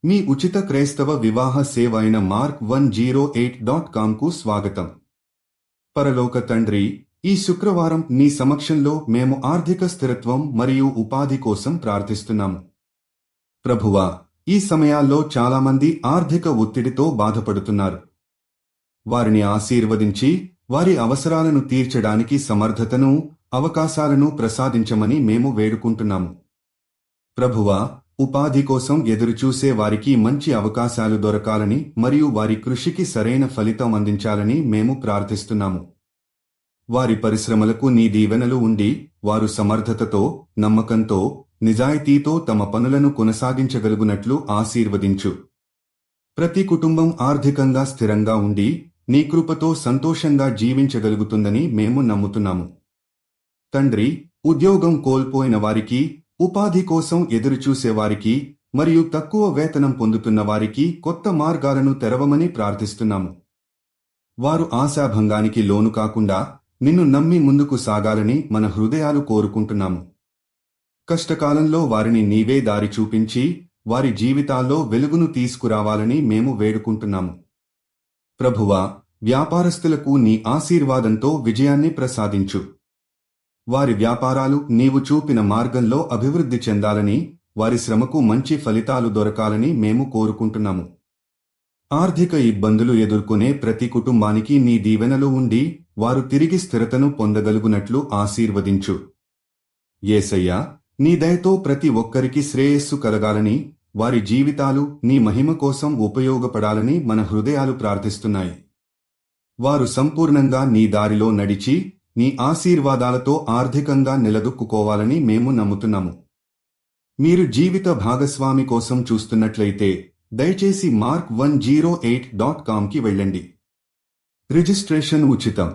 మీ ఉచిత క్రైస్తవ వివాహ సేవ అయిన mark108.comకు స్వాగతం. పరలోక తండ్రి, ఈ శుక్రవారం నీ సమక్షంలో మేము ఆర్థిక స్థిరత్వం మరియు ఉపాధి కోసం ప్రార్థిస్తున్నాము. ప్రభువా, ఈ సమయాల్లో చాలామంది ఆర్థిక ఒత్తిడితో బాధపడుతున్నారు. వారిని ఆశీర్వదించి వారి అవసరాలను తీర్చడానికి సమర్థతను, అవకాశాలను ప్రసాదించమని మేము వేడుకుంటున్నాము. ప్రభువా, ఉపాధి కోసం ఎదురుచూసే వారికి మంచి అవకాశాలు దొరకాలని మరియు వారి కృషికి సరైన ఫలితం అందించాలని మేము ప్రార్థిస్తున్నాము. వారి పరిశ్రమలకు నీ దీవెనలు ఉండి వారు సమర్థతతో, నమ్మకంతో, నిజాయితీతో తమ పనులను కొనసాగించగలుగునట్లు ఆశీర్వదించు. ప్రతి కుటుంబం ఆర్థికంగా స్థిరంగా ఉండి నీ కృపతో సంతోషంగా జీవించగలుగుతుందని మేము నమ్ముతున్నాము. తండ్రి, ఉద్యోగం కోల్పోయిన వారికి, ఉపాధి కోసం ఎదురుచూసేవారికి మరియు తక్కువ వేతనం పొందుతున్న వారికి కొత్త మార్గాలను తెరవమని ప్రార్థిస్తున్నాము. వారు ఆశాభంగానికి లోను కాకుండా నిన్ను నమ్మి ముందుకు సాగాలని మన హృదయాలు కోరుకుంటున్నాము. కష్టకాలంలో వారిని నీవే దారి చూపించి వారి జీవితాల్లో వెలుగును తీసుకురావాలని మేము వేడుకుంటున్నాము. ప్రభువా, వ్యాపారస్తులకు నీ ఆశీర్వాదంతో విజయాన్ని ప్రసాదించు. వారి వ్యాపారాలు నీవు చూపిన మార్గంలో అభివృద్ధి చెందాలని, వారి శ్రమకు మంచి ఫలితాలు దొరకాలని మేము కోరుకుంటున్నాము. ఆర్థిక ఇబ్బందులు ఎదుర్కొనే ప్రతి కుటుంబానికి నీ దీవెనలు ఉండి వారు తిరిగి స్థిరతను పొందగలుగునట్లు ఆశీర్వదించు. యేసయ్యా, నీ దయతో ప్రతి ఒక్కరికి శ్రేయస్సు కలగాలని, వారి జీవితాలు నీ మహిమ కోసం ఉపయోగపడాలని మన హృదయాలు ప్రార్థిస్తున్నాయి. వారు సంపూర్ణంగా నీ దారిలో నడిచి నీ ఆశీర్వాదాలతో ఆర్థికంగా నిలదొక్కుకోవాలని మేము నమ్ముతున్నాము. మీరు జీవిత భాగస్వామి కోసం చూస్తున్నట్లయితే దయచేసి mark108.comకి వెళ్ళండి. రిజిస్ట్రేషన్ ఉచితం.